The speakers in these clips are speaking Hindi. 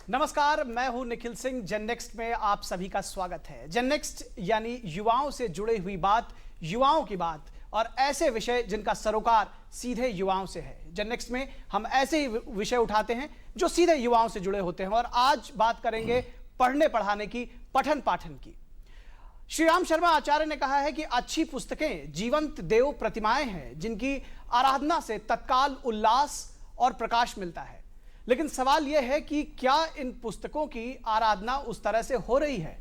नमस्कार, मैं हूं निखिल सिंह। जेन नेक्स्ट में आप सभी का स्वागत है। जेन नेक्स्ट यानी युवाओं से जुड़ी हुई बात, युवाओं की बात और ऐसे विषय जिनका सरोकार सीधे युवाओं से है। जेन नेक्स्ट में हम ऐसे ही विषय उठाते हैं जो सीधे युवाओं से जुड़े होते हैं। और आज बात करेंगे पढ़ने पढ़ाने की, पठन पाठन की। श्रीराम शर्मा आचार्य ने कहा है कि अच्छी पुस्तकें जीवंत देव प्रतिमाएं हैं जिनकी आराधना से तत्काल उल्लास और प्रकाश मिलता है। लेकिन सवाल यह है कि क्या इन पुस्तकों की आराधना उस तरह से हो रही है?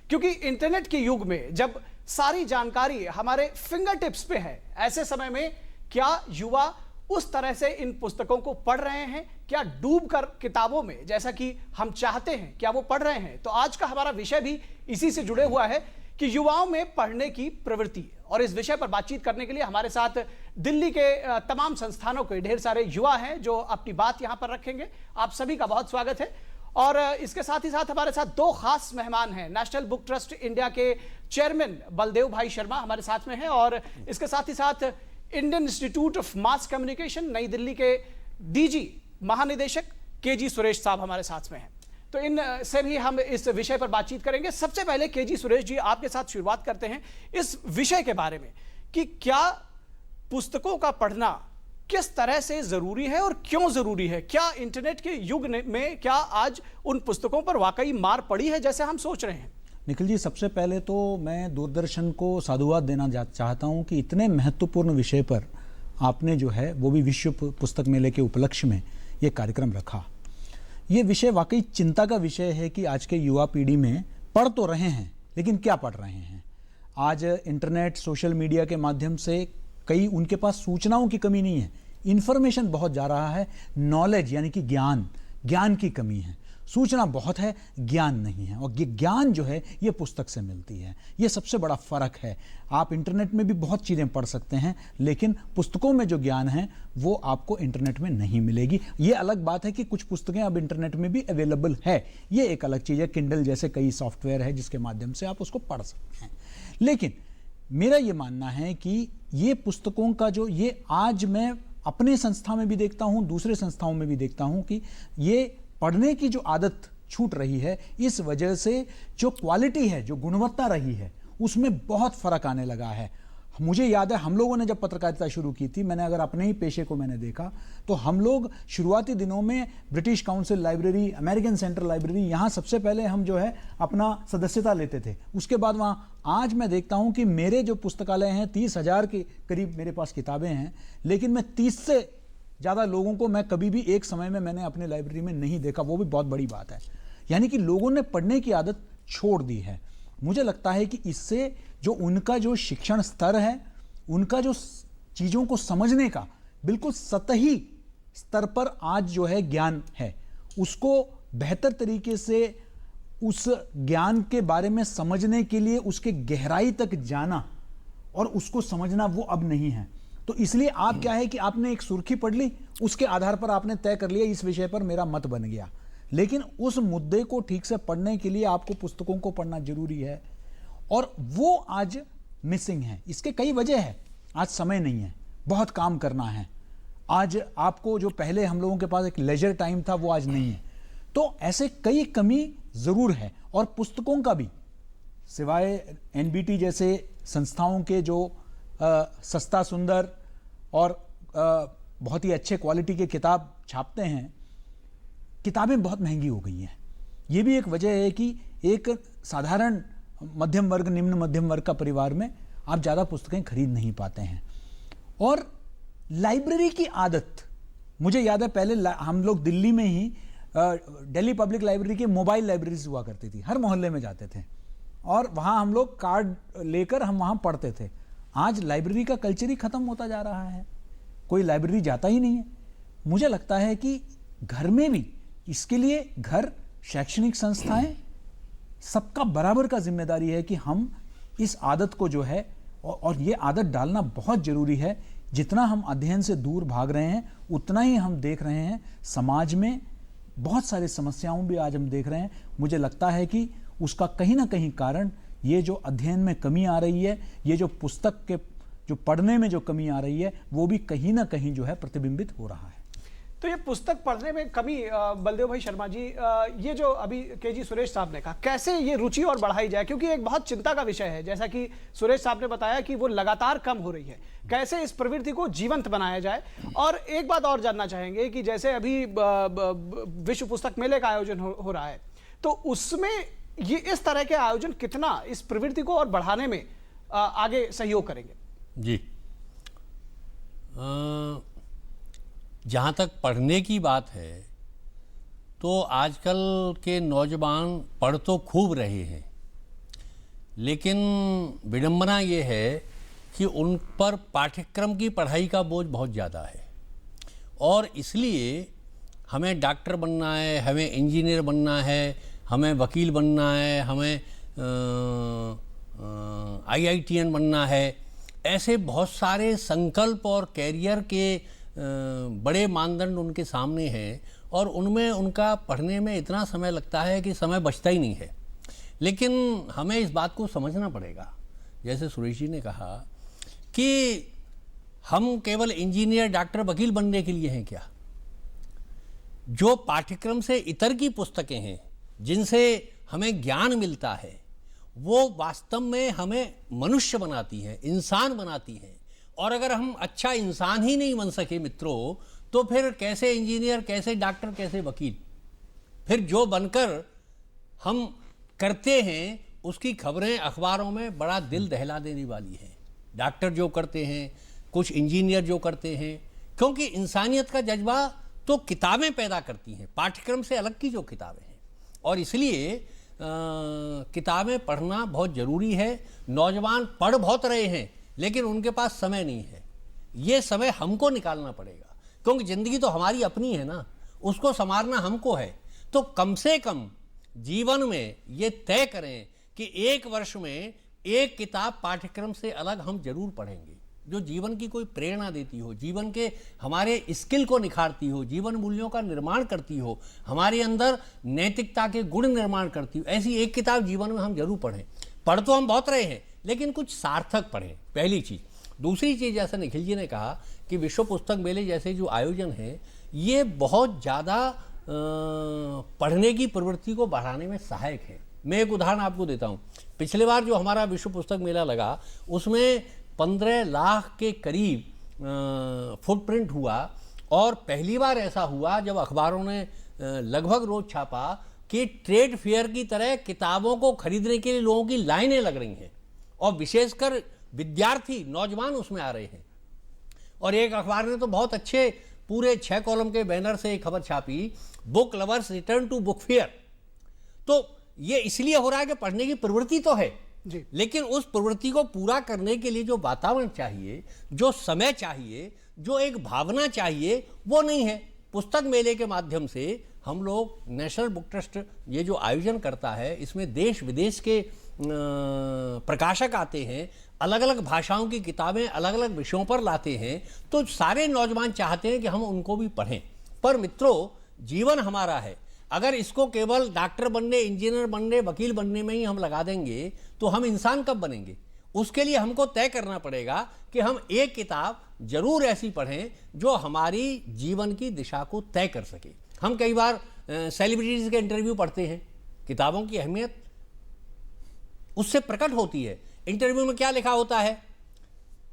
क्योंकि इंटरनेट के युग में जब सारी जानकारी हमारे फिंगर टिप्स पे है, ऐसे समय में क्या युवा उस तरह से इन पुस्तकों को पढ़ रहे हैं? क्या डूब कर किताबों में जैसा कि हम चाहते हैं, क्या वो पढ़ रहे हैं? तो आज का हमारा विषय भी इसी से जुड़े हुआ है कि युवाओं में पढ़ने की प्रवृत्ति। और इस विषय पर बातचीत करने के लिए हमारे साथ दिल्ली के तमाम संस्थानों के ढेर सारे युवा हैं जो अपनी बात यहां पर रखेंगे। आप सभी का बहुत स्वागत है। और इसके साथ ही साथ हमारे साथ दो खास मेहमान हैं। नेशनल बुक ट्रस्ट इंडिया के चेयरमैन बलदेव भाई शर्मा हमारे साथ में हैं और इसके साथ ही साथ Indian institute of mass communication नई दिल्ली के डीजी महानिदेशक केजी सुरेश साहब हमारे साथ में हैं। तो इन से भी हम इस विषय पर बातचीत करेंगे। सबसे पहले केजी सुरेश जी, आपके साथ शुरुआत करते हैं इस विषय के बारे में कि क्या पुस्तकों का पढ़ना किस तरह से जरूरी है और क्यों जरूरी है? क्या इंटरनेट के युग में क्या आज उन पुस्तकों पर वाकई मार पड़ी है जैसे हम सोच रहे हैं? निखिल जी, सबसे पहले तो मैं दूरदर्शन को साधुवाद देना चाहता हूं कि इतने महत्वपूर्ण विषय पर आपने जो है वो भी विश्व पुस्तक मेले के उपलक्ष्य में ये कार्यक्रम रखा। ये विषय वाकई चिंता का विषय है कि आज के युवा पीढ़ी में पढ़ तो रहे हैं लेकिन क्या पढ़ रहे हैं। आज इंटरनेट, सोशल मीडिया के माध्यम से कई उनके पास सूचनाओं की कमी नहीं है, इन्फॉर्मेशन बहुत जा रहा है। नॉलेज यानी कि ज्ञान की कमी है। सूचना बहुत है, ज्ञान नहीं है। और ये ज्ञान जो है ये पुस्तक से मिलती है। ये सबसे बड़ा फ़र्क है। आप इंटरनेट में भी बहुत चीज़ें पढ़ सकते हैं लेकिन पुस्तकों में जो ज्ञान है वो आपको इंटरनेट में नहीं मिलेगी। ये अलग बात है कि कुछ पुस्तकें अब इंटरनेट में भी अवेलेबल है, ये एक अलग चीज़ है। किंडल जैसे कई सॉफ्टवेयर है जिसके माध्यम से आप उसको पढ़ सकते हैं। लेकिन मेरा ये मानना है कि ये पुस्तकों का जो ये आज मैं अपने संस्था में भी देखता हूँ, दूसरे संस्थाओं में भी देखता हूँ कि ये पढ़ने की जो आदत छूट रही है, इस वजह से जो क्वालिटी है, जो गुणवत्ता रही है, उसमें बहुत फर्क आने लगा है। मुझे याद है हम लोगों ने जब पत्रकारिता शुरू की थी, मैंने अगर अपने ही पेशे को मैंने देखा तो हम लोग शुरुआती दिनों में British council library, American central library, यहाँ सबसे पहले हम जो है अपना सदस्यता लेते थे। उसके बाद वहाँ आज मैं देखता हूँ कि मेरे जो पुस्तकालय हैं 30,000 के करीब मेरे पास किताबें हैं, लेकिन मैं 30 से ज़्यादा लोगों को मैं कभी भी एक समय में मैंने अपने लाइब्रेरी में नहीं देखा। वो भी बहुत बड़ी बात है। यानी कि लोगों ने पढ़ने की आदत छोड़ दी है। मुझे लगता है कि इससे जो उनका जो शिक्षण स्तर है, उनका जो चीज़ों को समझने का बिल्कुल सतही स्तर पर आज जो है ज्ञान है, उसको बेहतर तरीके से उस ज्ञान के बारे में समझने के लिए उसके गहराई तक जाना और उसको समझना वो अब नहीं है। तो इसलिए आप क्या है कि आपने एक सुर्खी पढ़ ली, उसके आधार पर आपने तय कर लिया इस विषय पर मेरा मत बन गया। लेकिन उस मुद्दे को ठीक से पढ़ने के लिए आपको पुस्तकों को पढ़ना जरूरी है और वो आज मिसिंग है। इसके कई वजह है। आज समय नहीं है, बहुत काम करना है। आज आपको जो पहले हम लोगों के पास एक लेजर टाइम था वो आज नहीं है। तो ऐसे कई कमी जरूर है। और पुस्तकों का भी सिवाय एनबीटी जैसे संस्थाओं के जो सस्ता सुंदर और बहुत ही अच्छे क्वालिटी के किताब छापते हैं, किताबें बहुत महंगी हो गई हैं। ये भी एक वजह है कि एक साधारण मध्यम वर्ग, निम्न मध्यम वर्ग का परिवार में आप ज़्यादा पुस्तकें खरीद नहीं पाते हैं। और लाइब्रेरी की आदत, मुझे याद है पहले हम लोग दिल्ली में ही दिल्ली पब्लिक लाइब्रेरी की मोबाइल लाइब्रेरीज हुआ करती थी, हर मोहल्ले में जाते थे और वहाँ हम लोग कार्ड लेकर हम वहाँ पढ़ते थे। आज लाइब्रेरी का कल्चर ही खत्म होता जा रहा है, कोई लाइब्रेरी जाता ही नहीं है। मुझे लगता है कि घर में भी इसके लिए घर, शैक्षणिक संस्थाएं, सबका बराबर का जिम्मेदारी है कि हम इस आदत को जो है, और ये आदत डालना बहुत जरूरी है। जितना हम अध्ययन से दूर भाग रहे हैं उतना ही हम देख रहे हैं समाज में बहुत सारी समस्याओं भी आज हम देख रहे हैं। मुझे लगता है कि उसका कहीं ना कहीं कारण ये जो अध्ययन में कमी आ रही है, ये जो पुस्तक के जो पढ़ने में जो कमी आ रही है, वो भी कहीं ना कहीं जो है प्रतिबिंबित हो रहा है। तो ये पुस्तक पढ़ने में कमी बलदेव भाई शर्मा जी, ये जो अभी केजी सुरेश साहब ने कहा, कैसे ये रुचि और बढ़ाई जाए, क्योंकि एक बहुत चिंता का विषय है, जैसा कि सुरेश साहब ने बताया कि वो लगातार कम हो रही है। कैसे इस प्रवृत्ति को जीवंत बनाया जाए। और एक बात और जानना चाहेंगे कि जैसे अभी विश्व पुस्तक मेले का आयोजन हो रहा है, तो उसमें ये इस तरह के आयोजन कितना इस प्रवृत्ति को और बढ़ाने में आगे सहयोग करेंगे? जी, जहाँ तक पढ़ने की बात है तो आजकल के नौजवान पढ़ तो खूब रहे हैं, लेकिन विडंबना ये है कि उन पर पाठ्यक्रम की पढ़ाई का बोझ बहुत ज़्यादा है। और इसलिए हमें डॉक्टर बनना है, हमें इंजीनियर बनना है, हमें वकील बनना है, हमें IITN बनना है, ऐसे बहुत सारे संकल्प और कैरियर के बड़े मानदंड उनके सामने हैं और उनमें उनका पढ़ने में इतना समय लगता है कि समय बचता ही नहीं है। लेकिन हमें इस बात को समझना पड़ेगा, जैसे सुरेश जी ने कहा कि हम केवल इंजीनियर, डॉक्टर, वकील बनने के लिए हैं क्या? जो पाठ्यक्रम से इतर की पुस्तकें हैं जिनसे हमें ज्ञान मिलता है, वो वास्तव में हमें मनुष्य बनाती हैं, इंसान बनाती हैं। और अगर हम अच्छा इंसान ही नहीं बन सके मित्रों, तो फिर कैसे इंजीनियर, कैसे डॉक्टर, कैसे वकील? फिर जो बनकर हम करते हैं उसकी खबरें अखबारों में बड़ा दिल दहला देने वाली हैं। डॉक्टर जो करते हैं, कुछ इंजीनियर जो करते हैं, क्योंकि इंसानियत का जज्बा तो किताबें पैदा करती हैं, पाठ्यक्रम से अलग की जो किताबें हैं। और इसलिए किताबें पढ़ना बहुत ज़रूरी है। नौजवान पढ़ बहुत रहे हैं लेकिन उनके पास समय नहीं है। ये समय हमको निकालना पड़ेगा, क्योंकि ज़िंदगी तो हमारी अपनी है ना, उसको संवारना हमको है। तो कम से कम जीवन में ये तय करें कि एक वर्ष में एक किताब पाठ्यक्रम से अलग हम जरूर पढ़ेंगे, जो जीवन की कोई प्रेरणा देती हो, जीवन के हमारे स्किल को निखारती हो, जीवन मूल्यों का निर्माण करती हो, हमारे अंदर नैतिकता के गुण निर्माण करती हो। ऐसी एक किताब जीवन में हम जरूर पढ़ें। पढ़ तो हम बहुत रहे हैं लेकिन कुछ सार्थक पढ़ें, पहली चीज़। दूसरी चीज़, जैसा निखिल जी ने कहा कि विश्व पुस्तक मेले जैसे जो आयोजन है, ये बहुत ज़्यादा पढ़ने की प्रवृत्ति को बढ़ाने में सहायक है। मैं एक उदाहरण आपको देता हूँ। पिछले बार जो हमारा विश्व पुस्तक मेला लगा, उसमें 15 लाख के करीब फुटप्रिंट हुआ। और पहली बार ऐसा हुआ जब अखबारों ने लगभग रोज़ छापा कि ट्रेड फेयर की तरह किताबों को खरीदने के लिए लोगों की लाइनें लग रही हैं, और विशेषकर विद्यार्थी, नौजवान उसमें आ रहे हैं। और एक अखबार ने तो बहुत अच्छे पूरे 6 कॉलम के बैनर से एक खबर छापी, book lovers return to book fair. तो ये इसलिए हो रहा है कि पढ़ने की प्रवृत्ति तो है जी, लेकिन उस प्रवृत्ति को पूरा करने के लिए जो वातावरण चाहिए, जो समय चाहिए, जो एक भावना चाहिए, वो नहीं है। पुस्तक मेले के माध्यम से हम लोग, नेशनल बुक ट्रस्ट ये जो आयोजन करता है, इसमें देश विदेश के प्रकाशक आते हैं, अलग अलग भाषाओं की किताबें अलग अलग विषयों पर लाते हैं। तो सारे नौजवान चाहते हैं कि हम उनको भी पढ़ें। पर मित्रों, जीवन हमारा है, अगर इसको केवल डॉक्टर बनने, इंजीनियर बनने, वकील बनने में ही हम लगा देंगे तो हम इंसान कब बनेंगे? उसके लिए हमको तय करना पड़ेगा कि हम एक किताब जरूर ऐसी पढ़ें जो हमारी जीवन की दिशा को तय कर सके। हम कई बार सेलिब्रिटीज़ के इंटरव्यू पढ़ते हैं, किताबों की अहमियत उससे प्रकट होती है। इंटरव्यू में क्या लिखा होता है?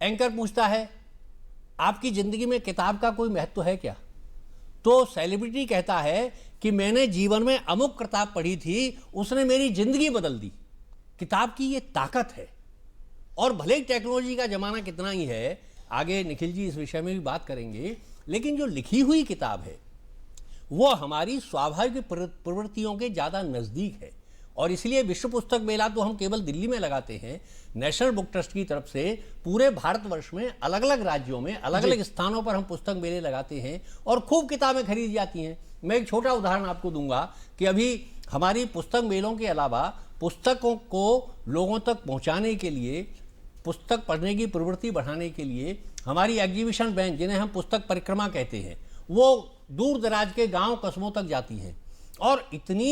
एंकर पूछता है, आपकी ज़िंदगी में किताब का कोई महत्व है क्या? तो सेलिब्रिटी कहता है कि मैंने जीवन में अमुक किताब पढ़ी थी, उसने मेरी ज़िंदगी बदल दी। किताब की ये ताकत है। और भले ही टेक्नोलॉजी का ज़माना कितना ही है, आगे निखिल जी इस विषय में भी बात करेंगे, लेकिन जो लिखी हुई किताब है वो हमारी स्वाभाविक प्रवृत्तियों के ज़्यादा नज़दीक है। और इसलिए विश्व पुस्तक मेला तो हम केवल दिल्ली में लगाते हैं, नेशनल बुक ट्रस्ट की तरफ से पूरे भारतवर्ष में अलग अलग राज्यों में अलग अलग स्थानों पर हम पुस्तक मेले लगाते हैं और खूब किताबें खरीदी जाती हैं। मैं एक छोटा उदाहरण आपको दूंगा कि अभी हमारी पुस्तक मेलों के अलावा पुस्तकों को लोगों तक पहुंचाने के लिए, पुस्तक पढ़ने की प्रवृत्ति बढ़ाने के लिए हमारी एग्जीबिशन वैन, जिन्हें हम पुस्तक परिक्रमा कहते हैं, वो दूर दराज के गांव कस्बों तक जाती हैं और इतनी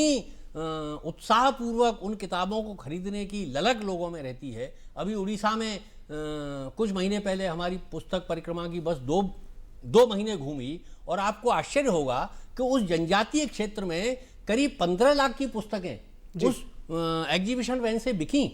उत्साहपूर्वक उन किताबों को खरीदने की ललक लोगों में रहती है। अभी उड़ीसा में कुछ महीने पहले हमारी पुस्तक परिक्रमा की बस 2 2 महीने घूमी और आपको आश्चर्य होगा कि उस जनजातीय क्षेत्र में करीब 15 लाख की पुस्तकें उस एग्जीबिशन वैन से बिकी।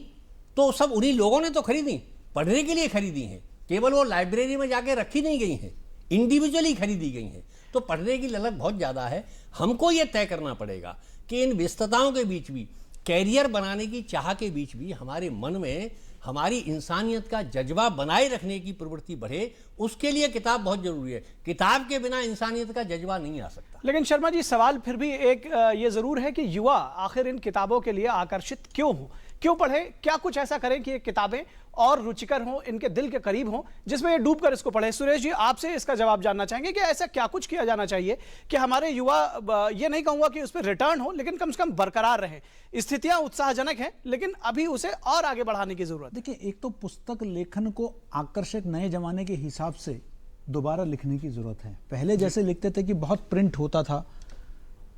तो सब उन्हीं लोगों ने तो खरीदी, पढ़ने के लिए खरीदी हैं, केवल वो लाइब्रेरी में जाके रखी नहीं गई हैं, इंडिविजुअली खरीदी गई हैं। तो पढ़ने की ललक बहुत ज़्यादा है। हमको ये तय करना पड़ेगा कि इन व्यस्तताओं के बीच भी, कैरियर बनाने की चाह के बीच भी हमारे मन में हमारी इंसानियत का जज्बा बनाए रखने की प्रवृत्ति बढ़े। उसके लिए किताब बहुत जरूरी है। किताब के बिना इंसानियत का जज्बा नहीं आ सकता। लेकिन शर्मा जी, सवाल फिर भी एक ये जरूर है कि युवा आखिर इन किताबों के लिए आकर्षित क्यों हो, क्यों पढ़े, क्या कुछ ऐसा करें कि ये किताबें और रुचिकर हों, इनके दिल के करीब हों, जिसमें ये डूब कर इसको पढ़े। सुरेश जी, आपसे इसका जवाब जानना चाहेंगे कि ऐसा क्या कुछ किया जाना चाहिए कि हमारे युवा, ये नहीं कहूंगा कि उस पर रिटर्न हो, लेकिन कम से कम बरकरार रहे। स्थितियां उत्साहजनक हैं, लेकिन अभी उसे और आगे बढ़ाने की जरूरत है। देखिए, एक तो पुस्तक लेखन को आकर्षक नए जमाने के हिसाब से दोबारा लिखने की जरूरत है। पहले जैसे लिखते थे कि बहुत प्रिंट होता था,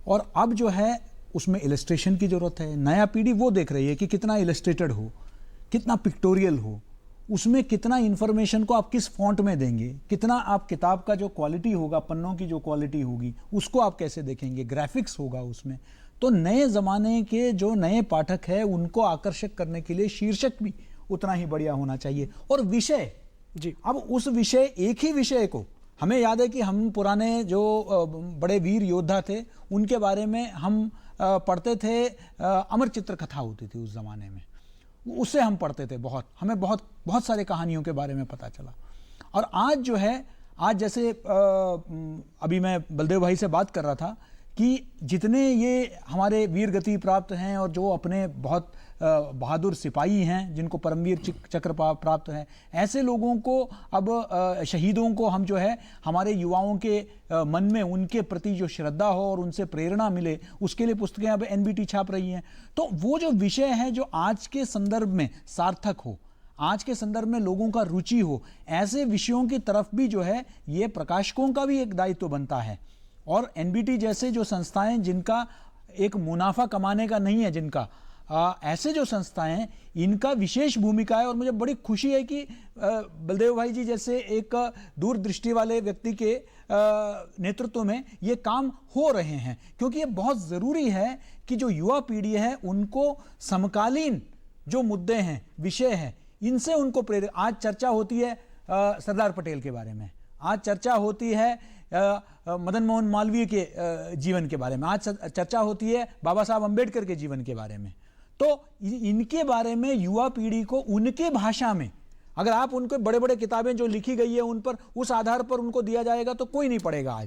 और अब जो है उसमें इलस्ट्रेशन की जरूरत है। नया पीढ़ी वो देख रही है कि कितना इलस्ट्रेटेड हो, कितना पिक्टोरियल हो, उसमें कितना इंफॉर्मेशन को आप किस फॉन्ट में देंगे, कितना आप किताब का जो क्वालिटी होगा, पन्नों की जो क्वालिटी होगी उसको आप कैसे देखेंगे, ग्राफिक्स होगा उसमें। तो नए ज़माने के जो नए पाठक है उनको आकर्षक करने के लिए शीर्षक भी उतना ही बढ़िया होना चाहिए। और विषय जी, अब उस विषय, एक ही विषय को, हमें याद है कि हम पुराने जो बड़े वीर योद्धा थे उनके बारे में हम पढ़ते थे, अमर चित्र कथा होती थी उस ज़माने में, उससे हम पढ़ते थे बहुत, हमें बहुत बहुत सारे कहानियों के बारे में पता चला। और आज जो है, आज जैसे अभी मैं बलदेव भाई से बात कर रहा था कि जितने ये हमारे वीर गति प्राप्त हैं और जो अपने बहुत बहादुर सिपाही हैं जिनको परमवीर चक्र प्राप्त है, ऐसे लोगों को अब शहीदों को हम जो है हमारे युवाओं के मन में उनके प्रति जो श्रद्धा हो और उनसे प्रेरणा मिले, उसके लिए पुस्तकें अब एनबीटी छाप रही हैं। तो वो जो विषय है जो आज के संदर्भ में सार्थक हो, आज के संदर्भ में लोगों का रुचि हो, ऐसे विषयों की तरफ भी जो है ये प्रकाशकों का भी एक दायित्व बनता है। और एनबीटी जैसे जो संस्थाएं जिनका एक मुनाफा कमाने का नहीं है, जिनका ऐसे जो संस्थाएं, इनका विशेष भूमिका है। और मुझे बड़ी खुशी है कि बलदेव भाई जी जैसे एक दूरदृष्टि वाले व्यक्ति के नेतृत्व में ये काम हो रहे हैं, क्योंकि ये बहुत ज़रूरी है कि जो युवा पीढ़ी है उनको समकालीन जो मुद्दे हैं, विषय हैं, इनसे उनको प्रेरित। आज चर्चा होती है सरदार पटेल के बारे में, आज चर्चा होती है मदन मोहन मालवीय के जीवन के बारे में, आज चर्चा होती है बाबा साहब अंबेडकर के जीवन के बारे में। तो इनके बारे में युवा पीढ़ी को उनके भाषा में, अगर आप उनको बड़े बड़े किताबें जो लिखी गई है उन पर, उस आधार पर उनको दिया जाएगा तो कोई नहीं पढ़ेगा।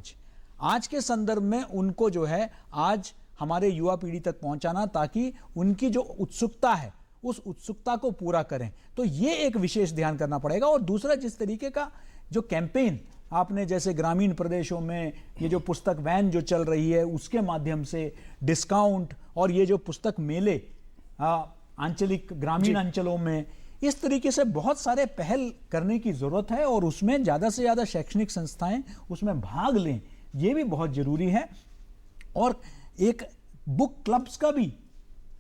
आज के संदर्भ में उनको जो है आज हमारे युवा पीढ़ी तक पहुंचाना, ताकि उनकी जो उत्सुकता है उस उत्सुकता को पूरा करें। तो ये एक विशेष ध्यान करना पड़ेगा। और दूसरा, जिस तरीके का जो कैंपेन आपने जैसे ग्रामीण प्रदेशों में ये जो पुस्तक वैन जो चल रही है उसके माध्यम से डिस्काउंट, और ये जो पुस्तक मेले आंचलिक ग्रामीण अंचलों में, इस तरीके से बहुत सारे पहल करने की ज़रूरत है। और उसमें ज़्यादा से ज़्यादा शैक्षणिक संस्थाएं उसमें भाग लें, ये भी बहुत ज़रूरी है। और एक बुक क्लब्स का भी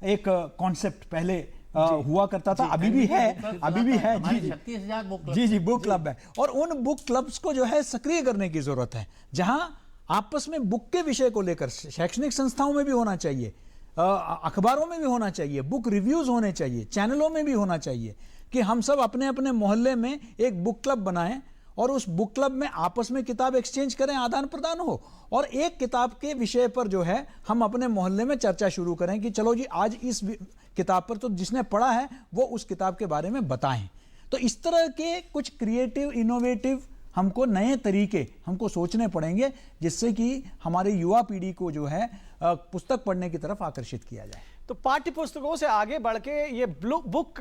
एक कॉन्सेप्ट पहले हुआ करता था, अभी भी है, जी 36,000 बुक क्लब, जी बुक क्लब है। और उन बुक क्लब्स को जो है सक्रिय करने की जरूरत है, जहां आपस में बुक के विषय को लेकर शैक्षणिक संस्थाओं में भी होना चाहिए, अखबारों में भी होना चाहिए, बुक रिव्यूज होने चाहिए, चैनलों में भी होना चाहिए, कि हम सब अपने अपने मोहल्ले में एक बुक क्लब बनाएं और उस बुक क्लब में आपस में किताब एक्सचेंज करें, आदान प्रदान हो, और एक किताब के विषय पर जो है हम अपने मोहल्ले में चर्चा शुरू करें कि चलो जी आज इस किताब पर, तो जिसने पढ़ा है वो उस किताब के बारे में बताएं। तो इस तरह के कुछ क्रिएटिव, इनोवेटिव हमको नए तरीके हमको सोचने पड़ेंगे, जिससे कि हमारी युवा पीढ़ी को जो है पुस्तक पढ़ने की तरफ आकर्षित किया जाए। तो पाठ्य पुस्तकों से आगे बढ़ के ये बुक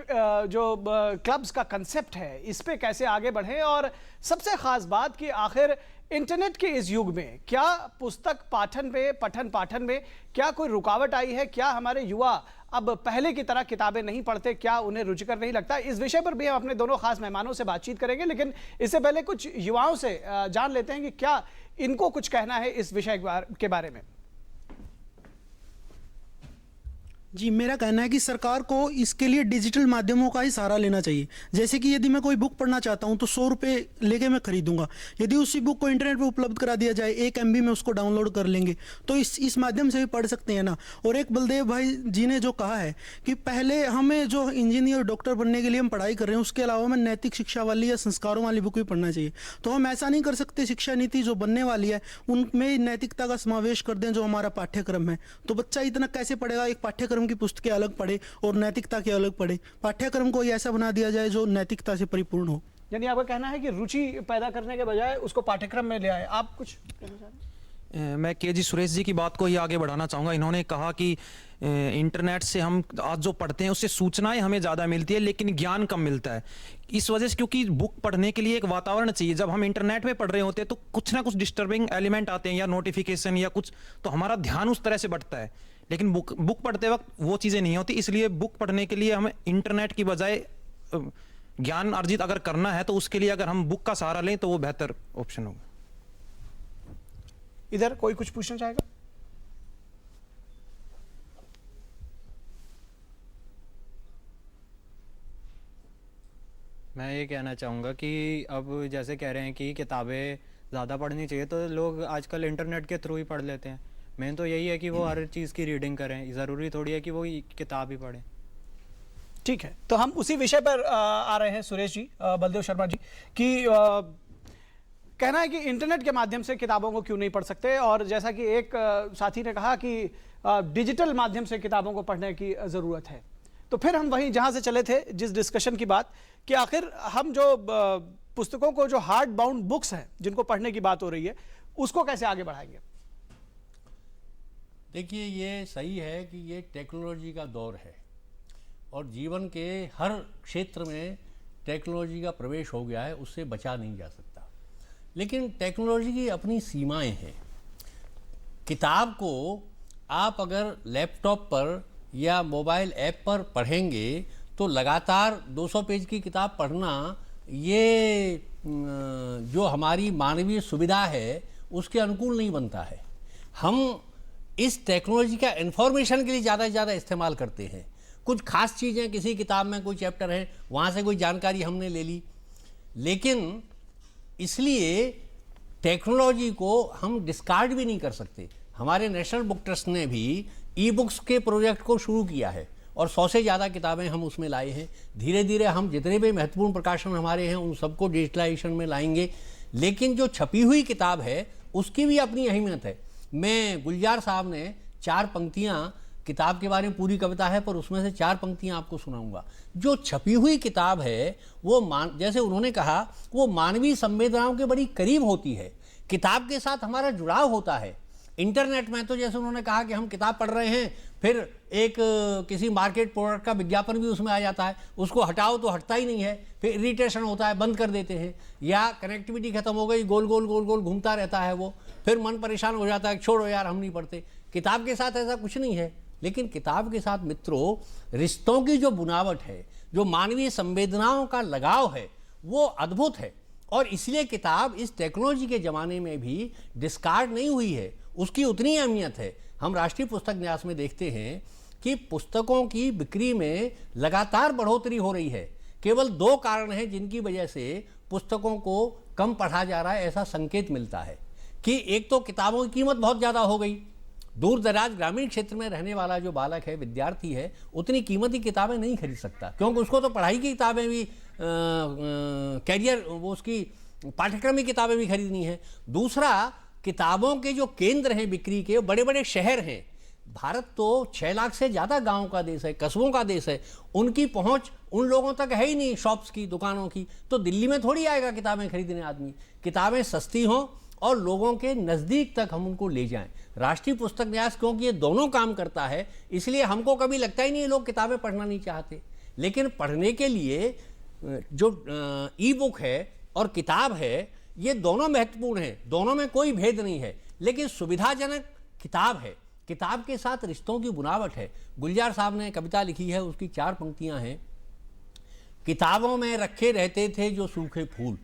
जो क्लब्स का कंसेप्ट है, इस पे कैसे आगे बढ़ें। और सबसे खास बात कि आखिर इंटरनेट के इस युग में क्या पुस्तक पठन पाठन में क्या कोई रुकावट आई है? क्या हमारे युवा अब पहले की तरह किताबें नहीं पढ़ते? क्या उन्हें रुचिकर नहीं लगता? इस विषय पर भी हम अपने दोनों खास मेहमानों से बातचीत करेंगे, लेकिन इससे पहले कुछ युवाओं से जान लेते हैं कि क्या इनको कुछ कहना है इस विषय के बारे में। जी, मेरा कहना है कि सरकार को इसके लिए डिजिटल माध्यमों का ही सहारा लेना चाहिए। जैसे कि यदि मैं कोई बुक पढ़ना चाहता हूं तो 100 रुपये लेके मैं खरीदूंगा। यदि उसी बुक को इंटरनेट पे उपलब्ध करा दिया जाए, 1 MB में उसको डाउनलोड कर लेंगे, तो इस माध्यम से भी पढ़ सकते हैं ना। और एक बलदेव भाई जी ने जो कहा है कि पहले हमें जो इंजीनियर डॉक्टर बनने के लिए हम पढ़ाई कर रहे हैं, उसके अलावा हमें नैतिक शिक्षा वाली या संस्कारों वाली बुक भी पढ़ना चाहिए। तो हम ऐसा नहीं कर सकते, शिक्षा नीति जो बनने वाली है उनमें नैतिकता का समावेश कर दें जो हमारा पाठ्यक्रम है। तो बच्चा इतना कैसे पढ़ेगा? एक पाठ्यक्रम की पुस्तकें अलग पढ़े और नैतिकता के अलग पढ़े। पाठ्यक्रम को ऐसा बना दिया जाए जो नैतिकता से परिपूर्ण हो। यानी आपका कहना है कि रुचि पैदा करने के बजाय उसको पाठ्यक्रम में ले आए। आप कुछ कहना चाह रहे हैं? मैं केजी सुरेश जी की बात को ही आगे बढ़ाना चाहूँगा। इन्होंने कहा कि इंटरनेट से हम आज जो पढ़ते हैं उससे सूचनाएं हमें ज़्यादा मिलती है लेकिन ज्ञान कम मिलता है। इस वजह से, क्योंकि बुक पढ़ने के लिए एक वातावरण चाहिए। जब हम इंटरनेट पे पढ़ रहे होते हैं तो कुछ ना कुछ डिस्टर्बिंग एलिमेंट आते हैं या नोटिफिकेशन या कुछ, तो हमारा ध्यान उस तरह से बढ़ता है। लेकिन बुक पढ़ते वक्त वो चीज़ें नहीं होती। इसलिए बुक पढ़ने के लिए हमें इंटरनेट की बजाय ज्ञान अर्जित अगर करना है तो उसके लिए अगर हम बुक का सहारा लें तो वो बेहतर ऑप्शन होगा। इधर कोई कुछ पूछना चाहेगा? मैं ये कहना चाहूँगा कि अब जैसे कह रहे हैं कि किताबें ज़्यादा पढ़नी चाहिए, तो लोग आजकल इंटरनेट के थ्रू ही पढ़ लेते हैं। मेन तो यही है कि वो हर चीज़ की रीडिंग करें, ज़रूरी थोड़ी है कि वो किताब ही पढ़ें। ठीक है, तो हम उसी विषय पर आ रहे हैं सुरेश जी, बलदेव शर्मा जी, कि कहना है कि इंटरनेट के माध्यम से किताबों को क्यों नहीं पढ़ सकते। और जैसा कि एक साथी ने कहा कि डिजिटल माध्यम से किताबों को पढ़ने की ज़रूरत है। तो फिर हम वहीं जहां से चले थे, जिस डिस्कशन की बात, कि आखिर हम जो पुस्तकों को, जो हार्ड बाउंड बुक्स हैं जिनको पढ़ने की बात हो रही है, उसको कैसे आगे बढ़ाएंगे? देखिए, ये सही है कि ये टेक्नोलॉजी का दौर है और जीवन के हर क्षेत्र में टेक्नोलॉजी का प्रवेश हो गया है, उससे बचा नहीं जा सकता। लेकिन टेक्नोलॉजी की अपनी सीमाएं हैं। किताब को आप अगर लैपटॉप पर या मोबाइल ऐप पर पढ़ेंगे तो लगातार 200 पेज की किताब पढ़ना, ये जो हमारी मानवीय सुविधा है उसके अनुकूल नहीं बनता है। हम इस टेक्नोलॉजी का इन्फॉर्मेशन के लिए ज़्यादा से ज़्यादा इस्तेमाल करते हैं। कुछ खास चीज़ें, किसी किताब में कोई चैप्टर है, वहाँ से कोई जानकारी हमने ले ली, लेकिन इसलिए टेक्नोलॉजी को हम डिस्कार्ड भी नहीं कर सकते। हमारे नेशनल बुक ट्रस्ट ने भी ई बुक्स के प्रोजेक्ट को शुरू किया है और 100 से ज़्यादा किताबें हम उसमें लाए हैं। धीरे धीरे हम जितने भी महत्वपूर्ण प्रकाशन हमारे हैं उन सबको डिजिटलाइजेशन में लाएंगे। लेकिन जो छपी हुई किताब है उसकी भी अपनी अहमियत है। मैं गुलजार साहब ने 4 पंक्तियाँ, किताब के बारे में पूरी कविता है पर उसमें से 4 पंक्तियाँ आपको सुनाऊंगा। जो छपी हुई किताब है वो जैसे उन्होंने कहा, वो मानवीय संवेदनाओं के बड़ी करीब होती है। किताब के साथ हमारा जुड़ाव होता है। इंटरनेट में तो जैसे उन्होंने कहा कि हम किताब पढ़ रहे हैं, फिर एक किसी मार्केट प्रोडक्ट का विज्ञापन भी उसमें आ जाता है, उसको हटाओ तो हटता ही नहीं है, फिर इरिटेशन होता है, बंद कर देते हैं, या कनेक्टिविटी खत्म हो गई, गोल गोल गोल गोल घूमता रहता है वो, फिर मन परेशान हो जाता है, छोड़ो यार हम नहीं पढ़ते। किताब के साथ ऐसा कुछ नहीं है। लेकिन किताब के साथ मित्रों, रिश्तों की जो बुनावट है, जो मानवीय संवेदनाओं का लगाव है, वो अद्भुत है। और इसलिए किताब इस टेक्नोलॉजी के ज़माने में भी डिस्कार्ड नहीं हुई है, उसकी उतनी अहमियत है। हम राष्ट्रीय पुस्तक न्यास में देखते हैं कि पुस्तकों की बिक्री में लगातार बढ़ोतरी हो रही है। केवल 2 कारण हैं जिनकी वजह से पुस्तकों को कम पढ़ा जा रहा है, ऐसा संकेत मिलता है कि एक तो किताबों की कीमत बहुत ज़्यादा हो गई। दूर दराज ग्रामीण क्षेत्र में रहने वाला जो बालक है, विद्यार्थी है, उतनी कीमती किताबें नहीं खरीद सकता, क्योंकि उसको तो पढ़ाई की किताबें भी, कैरियर, वो उसकी पाठ्यक्रम की किताबें भी खरीदनी है। दूसरा, किताबों के जो केंद्र हैं बिक्री के, बड़े बड़े शहर हैं। भारत तो 6 लाख से ज़्यादा गांवों का देश है, कस्बों का देश है। उनकी पहुंच उन लोगों तक है ही नहीं, शॉप्स की, दुकानों की। तो दिल्ली में थोड़ी आएगा किताबें खरीदने आदमी। किताबें सस्ती हों और लोगों के नज़दीक तक हम उनको ले जाएं। राष्ट्रीय पुस्तक न्यास क्योंकि ये दोनों काम करता है, इसलिए हमको कभी लगता ही नहीं लोग किताबें पढ़ना नहीं चाहते। लेकिन पढ़ने के लिए जो ई बुक है और किताब है, ये दोनों महत्वपूर्ण हैं, दोनों में कोई भेद नहीं है। लेकिन सुविधाजनक किताब है, किताब के साथ रिश्तों की बुनावट है। गुलजार साहब ने कविता लिखी है, उसकी 4 पंक्तियां हैं। किताबों में रखे रहते थे जो सूखे फूल।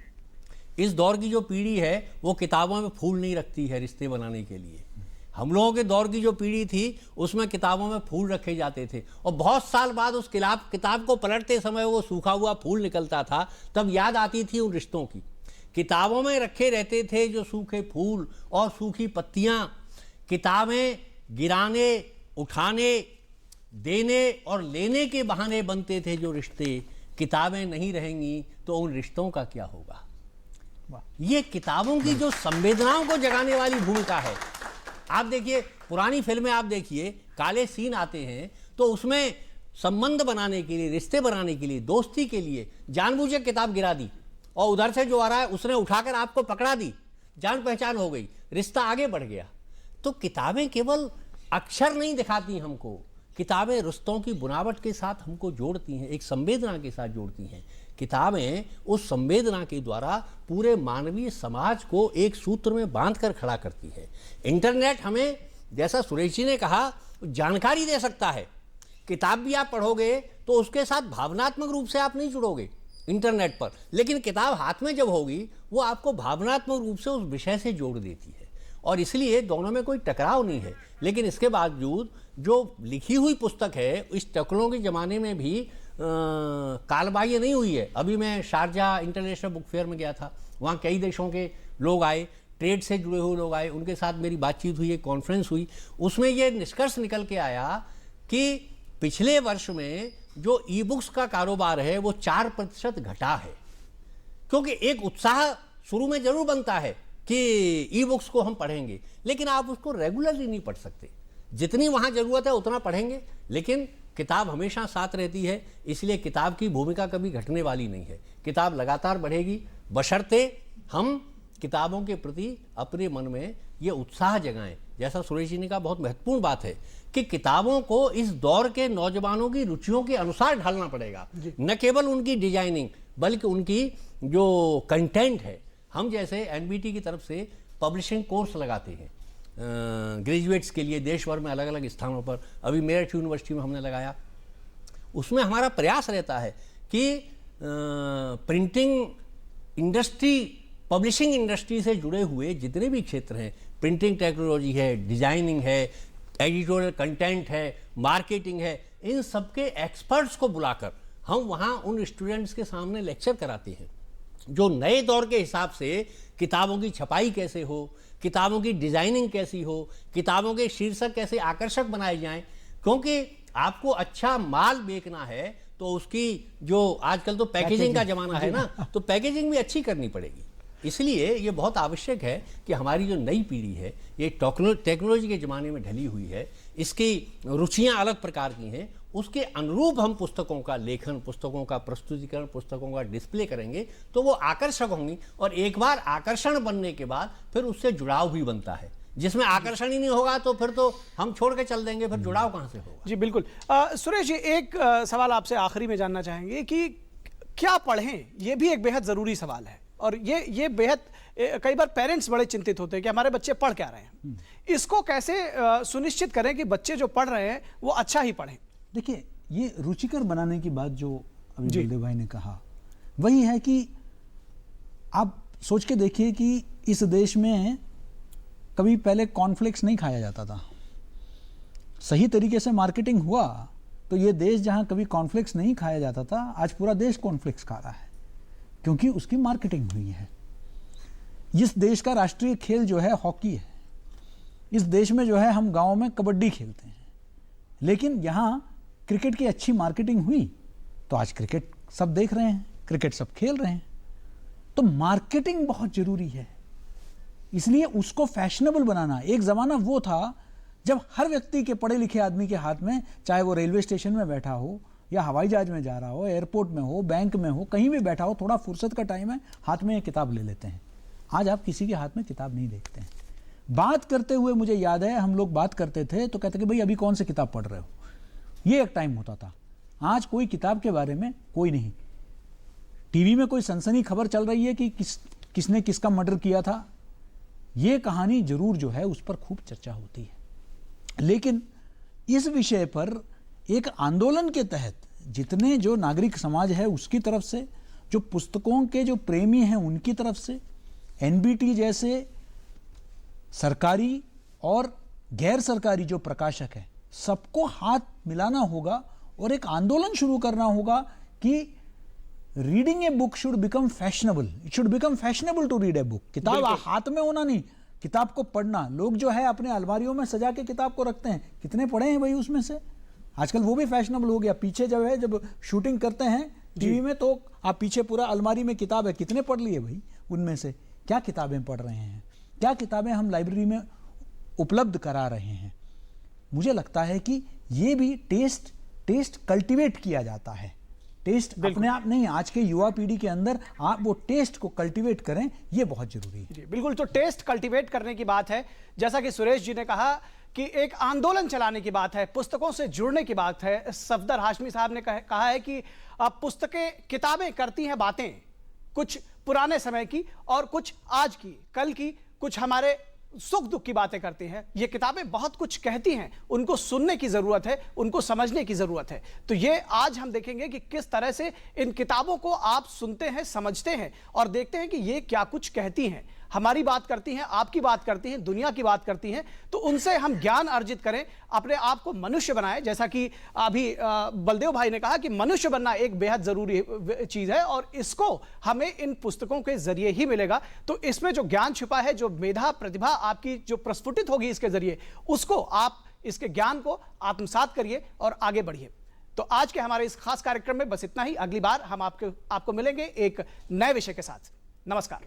इस दौर की जो पीढ़ी है वो किताबों में फूल नहीं रखती है रिश्ते बनाने के लिए। हम लोगों के दौर की जो पीढ़ी थी उसमें किताबों में फूल रखे जाते थे और बहुत साल बाद उस किताब को पलटते समय वो सूखा हुआ फूल निकलता था, तब याद आती थी उन रिश्तों की। किताबों में रखे रहते थे जो सूखे फूल और सूखी पत्तियां। किताबें गिराने, उठाने, देने और लेने के बहाने बनते थे जो रिश्ते। किताबें नहीं रहेंगी तो उन रिश्तों का क्या होगा। ये किताबों की जो संवेदनाओं को जगाने वाली भूमिका है। आप देखिए पुरानी फिल्में, आप देखिए काले सीन आते हैं तो उसमें संबंध बनाने के लिए, रिश्ते बनाने के लिए, दोस्ती के लिए जानबूझकर किताब गिरा दी और उधर से जो आ रहा है उसने उठाकर आपको पकड़ा दी, जान पहचान हो गई, रिश्ता आगे बढ़ गया। तो किताबें केवल अक्षर नहीं दिखाती हमको, किताबें रिश्तों की बुनावट के साथ हमको जोड़ती हैं, एक संवेदना के साथ जोड़ती हैं। किताबें उस संवेदना के द्वारा पूरे मानवीय समाज को एक सूत्र में बांधकर खड़ा करती है। इंटरनेट हमें, जैसा सुरेश जी ने कहा, जानकारी दे सकता है। किताब भी आप पढ़ोगे तो उसके साथ भावनात्मक रूप से आप नहीं जुड़ोगे इंटरनेट पर, लेकिन किताब हाथ में जब होगी वो आपको भावनात्मक रूप से उस विषय से जोड़ देती है। और इसलिए दोनों में कोई टकराव नहीं है। लेकिन इसके बावजूद जो लिखी हुई पुस्तक है, इस टेक्नोलॉजी के ज़माने में भी कालबाह्य नहीं हुई है। अभी मैं शारजा इंटरनेशनल बुक फेयर में गया था, वहाँ कई देशों के लोग आए, ट्रेड से जुड़े हुए लोग आए, उनके साथ मेरी बातचीत हुई, एक कॉन्फ्रेंस हुई। उसमें ये निष्कर्ष निकल के आया कि पिछले वर्ष में जो ई बुक्स का कारोबार है वो 4% घटा है। क्योंकि एक उत्साह शुरू में जरूर बनता है कि ई बुक्स को हम पढ़ेंगे, लेकिन आप उसको रेगुलरली नहीं पढ़ सकते। जितनी वहाँ ज़रूरत है उतना पढ़ेंगे, लेकिन किताब हमेशा साथ रहती है। इसलिए किताब की भूमिका कभी घटने वाली नहीं है। किताब लगातार बढ़ेगी, बशर्ते हम किताबों के प्रति अपने मन में ये उत्साह जगाएं। जैसा सुरेश जी ने कहा, बहुत महत्वपूर्ण बात है कि किताबों को इस दौर के नौजवानों की रुचियों के अनुसार ढालना पड़ेगा। न केवल उनकी डिजाइनिंग, बल्कि उनकी जो कंटेंट है। हम जैसे एनबीटी की तरफ से पब्लिशिंग कोर्स लगाते हैं ग्रेजुएट्स के लिए, देश भर में अलग अलग स्थानों पर। अभी मेरठ यूनिवर्सिटी में हमने लगाया। उसमें हमारा प्रयास रहता है कि प्रिंटिंग इंडस्ट्री, पब्लिशिंग इंडस्ट्री से जुड़े हुए जितने भी क्षेत्र हैं, प्रिंटिंग टेक्नोलॉजी है, डिजाइनिंग है, एडिटोरियल कंटेंट है, मार्केटिंग है, इन सबके एक्सपर्ट्स को बुलाकर हम वहाँ उन स्टूडेंट्स के सामने लेक्चर कराते हैं जो नए दौर के हिसाब से किताबों की छपाई कैसे हो, किताबों की डिजाइनिंग कैसी हो, किताबों के शीर्षक कैसे आकर्षक बनाए जाएं। क्योंकि आपको अच्छा माल बेचना है तो उसकी जो आजकल तो पैकेजिंग का जमाना है ना, तो पैकेजिंग भी अच्छी करनी पड़ेगी। इसलिए ये बहुत आवश्यक है कि हमारी जो नई पीढ़ी है, ये टेक्नोलॉजी के ज़माने में ढली हुई है, इसकी रुचियां अलग प्रकार की हैं, उसके अनुरूप हम पुस्तकों का लेखन, पुस्तकों का प्रस्तुतिकरण, पुस्तकों का डिस्प्ले करेंगे तो वो आकर्षक होंगी। और एक बार आकर्षण बनने के बाद फिर उससे जुड़ाव भी बनता है। जिसमें आकर्षण ही नहीं होगा तो फिर तो हम छोड़ के चल देंगे, फिर जुड़ाव कहाँ से होगा। जी बिल्कुल। सुरेश जी, एक सवाल आपसे आखिरी में जानना चाहेंगे कि क्या पढ़ें, ये भी एक बेहद ज़रूरी सवाल है। और ये बेहद, कई बार पेरेंट्स बड़े चिंतित होते हैं कि हमारे बच्चे पढ़ क्या रहे हैं। इसको कैसे सुनिश्चित करें कि बच्चे जो पढ़ रहे हैं वो अच्छा ही पढ़ें। देखिए, ये रुचिकर बनाने की बात जो अभी बलदेव भाई ने कहा, वही है कि आप सोच के देखिए कि इस देश में कभी पहले कॉर्नफ्लेक्स नहीं खाया जाता था। सही तरीके से मार्केटिंग हुआ तो ये देश जहां कभी कॉर्नफ्लेक्स नहीं खाया जाता था, आज पूरा देश कॉर्नफ्लेक्स खा रहा है, क्योंकि उसकी मार्केटिंग हुई है। इस देश का राष्ट्रीय खेल जो है हॉकी है। इस देश में जो है हम गाँव में कबड्डी खेलते हैं, लेकिन यहाँ क्रिकेट की अच्छी मार्केटिंग हुई तो आज क्रिकेट सब देख रहे हैं, क्रिकेट सब खेल रहे हैं। तो मार्केटिंग बहुत जरूरी है, इसलिए उसको फैशनेबल बनाना। एक ज़माना वो था जब हर व्यक्ति के, पढ़े लिखे आदमी के हाथ में, चाहे वो रेलवे स्टेशन में बैठा हो या हवाई जहाज में जा रहा हो, एयरपोर्ट में हो, बैंक में हो, कहीं भी बैठा हो, थोड़ा फुर्सत का टाइम है, हाथ में एक किताब ले लेते हैं। आज आप किसी के हाथ में किताब नहीं देखते हैं। बात करते हुए मुझे याद है, हम लोग बात करते थे तो कहते कि भाई अभी कौन सी किताब पढ़ रहे हो, ये एक टाइम होता था। आज कोई किताब के बारे में कोई नहीं। टीवी में कोई सनसनी खबर चल रही है कि किसने किसका मर्डर किया था, ये कहानी जरूर जो है उस पर खूब चर्चा होती है। लेकिन इस विषय पर एक आंदोलन के तहत जितने जो नागरिक समाज है उसकी तरफ से, जो पुस्तकों के जो प्रेमी हैं उनकी तरफ से, एनबीटी जैसे सरकारी और गैर सरकारी जो प्रकाशक है, सबको हाथ मिलाना होगा और एक आंदोलन शुरू करना होगा कि reading a book should become fashionable. It should become fashionable to read a book. किताब हाथ में होना नहीं, किताब को पढ़ना। लोग जो है अपने अलमारियों में सजा के किताब को रखते हैं, कितने पढ़े हैं भाई उसमें से? आजकल वो भी फैशनेबल हो गया। पीछे जब है, जब शूटिंग करते हैं टीवी में, तो आप पीछे पूरा अलमारी में किताब है, कितने पढ़ लिए भाई? उनमें से क्या किताबें पढ़ रहे हैं? क्या किताबें हम लाइब्रेरी में उपलब्ध करा रहे हैं? मुझे लगता है कि ये भी टेस्ट कल्टीवेट किया जाता है। टेस्ट अपने आप नहीं, आज के युवा पीढ़ी के अंदर आप वो टेस्ट को कल्टीवेट करें, ये बहुत जरूरी है। जी बिल्कुल, तो टेस्ट कल्टीवेट करने की बात है। जैसा कि सुरेश जी ने कहा कि एक आंदोलन चलाने की बात है, पुस्तकों से जुड़ने की बात है। सफदर हाशमी साहब ने कहा है कि पुस्तकें, किताबें करती हैं बातें, कुछ पुराने समय की और कुछ आज की, कल की, कुछ हमारे सुख दुख की बातें करती हैं। ये किताबें बहुत कुछ कहती हैं, उनको सुनने की जरूरत है, उनको समझने की जरूरत है। तो ये आज हम देखेंगे कि किस तरह से इन किताबों को आप सुनते हैं, समझते हैं और देखते हैं कि ये क्या कुछ कहती हैं, हमारी बात करती हैं, आपकी बात करती हैं, दुनिया की बात करती हैं। तो उनसे हम ज्ञान अर्जित करें, अपने आप को मनुष्य बनाएं। जैसा कि अभी बलदेव भाई ने कहा कि मनुष्य बनना एक बेहद जरूरी चीज है और इसको हमें इन पुस्तकों के जरिए ही मिलेगा। तो इसमें जो ज्ञान छिपा है, जो मेधा प्रतिभा आपकी जो प्रस्फुटित होगी इसके जरिए, उसको आप, इसके ज्ञान को आत्मसात करिए और आगे बढ़िए। तो आज के हमारे इस खास कार्यक्रम में बस इतना ही। अगली बार हम आपको मिलेंगे एक नए विषय के साथ। नमस्कार।